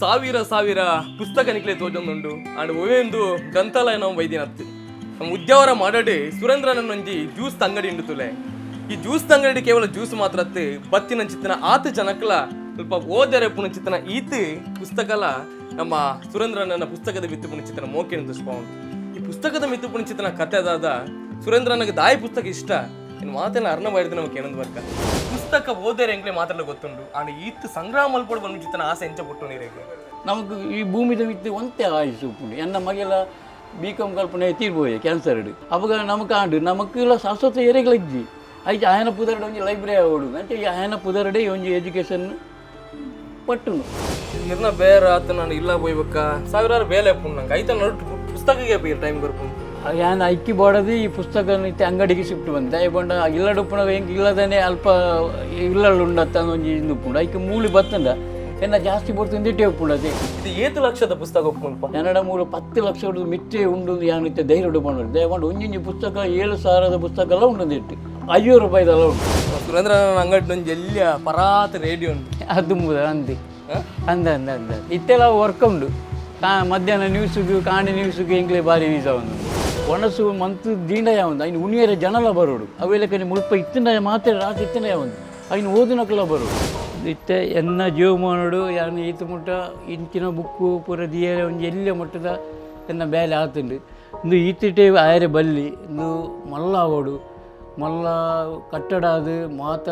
ಸಾವಿರ ಸಾವಿರ ಪುಸ್ತಕ ನಿಕ್ಲೆ ತೋಜೊಂದುಂಡು ಅಂಡ್ ಒವೆಂದು ಗ್ರಂಥಾಲಯ ನಾವು ವೈದ್ಯನತ್ತು ನಮ್ಮ ಉದ್ಯಾವರ ಮಾಡಡೆ ಸುರೇಂದ್ರನೊಂಜಿ ಜ್ಯೂಸ್ ಅಂಗಡಿ ಉಂಡು ತುಲೆ ಈ ಜ್ಯೂಸ್ ಅಂಗಡಿ ಕೇವಲ ಜ್ಯೂಸ್ ಮಾತ್ರ ಬತ್ತಿನ ಚಿತ್ತನ ಆತ ಜನಕ್ಕಲ ಸ್ವಲ್ಪ ಓದರೆ ಪುಣ ಚಿತ್ತನ ಈತ್ ಪುಸ್ತಕಲ ನಮ್ಮ ಸುರೇಂದ್ರನ ಪುಸ್ತಕದ ಮಿತ್ತು ಪುಣ ಚಿತ್ತನ ಮೋಕೆನ ದುಷ್ಪೌಂಡು ಈ ಪುಸ್ತಕದ ಮಿತ್ತು ಪುಣ ಚಿತ್ತನ ಕಥೆ ಅದಾದ ಸುರೇಂದ್ರನಿಗೆ ದಾಯಿ ಪುಸ್ತಕ ಇಷ್ಟ ಇನ್ನು ಮಾತೆಲ್ಲ ಅರ್ಣ ಬೈರ್ದು ನಮಗೆ ಏನೊಂದು ಬರ್ಕ ಪುಸ್ತಕ ಓದೇರೆ ಎಂಕ್ಲೆ ಮಾತಾಡಲು ಗೊತ್ತುಂಡು ಆಂಡ್ ಈತ್ ಸಂಗ್ರಹ ಮಲ್ಪಡು ಬಂದು ಚಿತ್ತನ ಆಸೆ ಎಂಚ ಪುಟ್ಟು ನೀರಿಗೆ ನಮಗೆ ಈ ಭೂಮಿದ ಮಿತ್ತು ಒಂತೆ ಆಯುಸು ಉಪ್ಪುಂಡು ಎನ್ನ ಮಗೆಲ್ಲ ಬಿಕಾಮ್ ಕಲ್ಪನೆ ತೀರ್ಬೋಯೆ ಕ್ಯಾನ್ಸರ್ ಅವಾಗ ನಮಗೆ ಆಂಡು ನಮಗೆಲ್ಲ ಶಾಶ್ವತ ಏರೆಗಳಿದ್ದಿ ಐತೆ ಆಯನ ಪುದರಡೆ ಒಂಜಿ ಲೈಬ್ರರಿ ಓಡುದು అంటే ಈ ಆಯನ ಪುದರಡೆ ಒಂಜಿ ಎಜುಕೇಶನ್ ಪಟ್ಟುನು ನಿರ್ನ ಬೇರೆ ಆತ ನಾನು ಇಲ್ಲ ಹೋಯ್ಬೇಕ ಸಾವಿರಾರು ಬೇಲೆ ಪುಣ್ಣ ನಂಗೆ ಐತ ನೋಡು ಪುಸ್ತಕಕ್ಕೆ ಬೀರ್ ಟೈಮ್ ಬರ್ಕೊಂಡು ನಾನು ಐಕ್ಕಿ ಬಾಡದು ಈ ಪುಸ್ತಕ ಅಂಗಡಿಗೆ ಶಿಫ್ಟ್ ಬಂದೆ ಬಂಡ ಇಲ್ಲಡುಪ್ಪುಣ ಹೆಂಗೆ ಇಲ್ಲದೇ ಅಲ್ಪ ಇಲ್ಲಳು ಉಂಡತ್ತ ಒಂಜಿ ಇಂದುಪ್ಪುಂಡು ಐಕೆ ಮೂಲಿ ಬತ್ತಂದ ಎನ್ನ ಜಾಸ್ತಿ ಬರ್ತಂದು ಇಟ್ಟೆ ಉಪ್ಪುಂಡು ಇದು 7 ಲಕ್ಷದ ಪುಸ್ತಕ ಒಪ್ಕೊಂಡು ಕನ್ನಡ ಮೂಲ 10 ಲಕ್ಷ ಮಿಟ್ಟೆ ಉಂಡು ಯಾನಿತ್ತೆ ಧೈರ್ಯ ಉಡುಪಂಡು ದಯಮಾಡಿ ಒಂಜಿ ಪುಸ್ತಕ 7,000 ಪುಸ್ತಕ ಎಲ್ಲ ಉಂಟು ಇಟ್ಟು 500 ರೂಪಾಯಿದೆಲ್ಲ ಉಂಟು ಸುರೇಂದ್ರ ಅಂಗಡಿ ಒಂದು ಎಲ್ಲಿಯ ಪರಾತ ರೇಡಿಯೋ ಉಂಟು ಅದು ಅಂದಿ ಅಂದ ಅಂದ ಅಂದ ಇತ್ತೆಲ್ಲ ವರ್ಕ್ ಉಂಡು ಮಧ್ಯಾಹ್ನ ನ್ಯೂಸ್ಗೂ ಕಾಣಿ ನ್ಯೂಸ್ಗೂ ಎಂಕ್ಲೆ ಭಾರಿ ವೀಸ ಒಂದು ಒಣಸು ಮಂತು ದೀಂಡಯ ಒಂದು ಐನು ಉಣಿಯರ ಜನಲ ಬರೋಡು ಅವೆಲ್ಲಕ್ಕೆ ಮುಲ್ಪ ಇತ್ತಿನ ಮಾತ್ರ ರಾತ್ರಿ ಇತ್ತಿನ ಒಂದು ಐನು ಓದಿನಕ್ಕೆಲ್ಲ ಬರೋಡು ಇತ್ತೆ ಎನ್ನ ಜೀವಮಾನೋಡು ಯಾನು ಈತ ಮುಟ್ಟ ಇಂಚಿನ ಬುಕ್ಕು ಪೂರ ದಿಯರೆ ಒಂದು ಎಲ್ಲಿಯ ಮಟ್ಟದ ಎನ್ನ ಬೇಲೆ ಆತುಂಡು ಇಂದು ಈತಿಟೆ ಆಯರೆ ಬಲ್ಲಿ ಇಂದು ಮಲ್ಲ ಆವೋಡು ಮಲ್ಲ ಕಟ್ಟಡ ಅದು ಮಾತ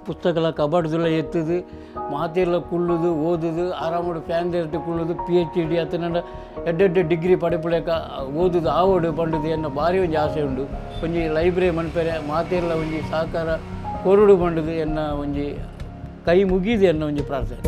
ಪುಸ್ತಕಲ ಕಬಡ್ದೆಲ್ಲ ಎತ್ತದು ಮಾತೆಲ್ಲ ಕುಳ್ಳುದು ಓದುದು ಆರಾಮೋಡು ಫ್ಯಾನ್ ಇರ್ತಿ ಕುಳ್ಳುದು PhD ಅತನ ಎಡ್ಡೆಡ್ಡೆ ಡಿಗ್ರಿ ಪಡೆಪುಳಕ ಓದುದು ಆವೋಡು ಪಂಡುದು ಎನ್ನ ಭಾರಿ ಒಂಜಿ ಆಸೆ ಉಂಡು ಒಂಜಿ ಲೈಬ್ರರಿ ಮನ್ಪೆರೆ ಮಾತೆಲ್ಲ ಒಂಜಿ ಸಹಕಾರ ಕೊರುಡು ಪಂಡುದು ಎನ್ನ ಒಂಜಿ ಕೈ ಮುಗಿದು ಎನ್ನ ಒಂಜಿ ಪ್ರಾರ್ಥನೆ.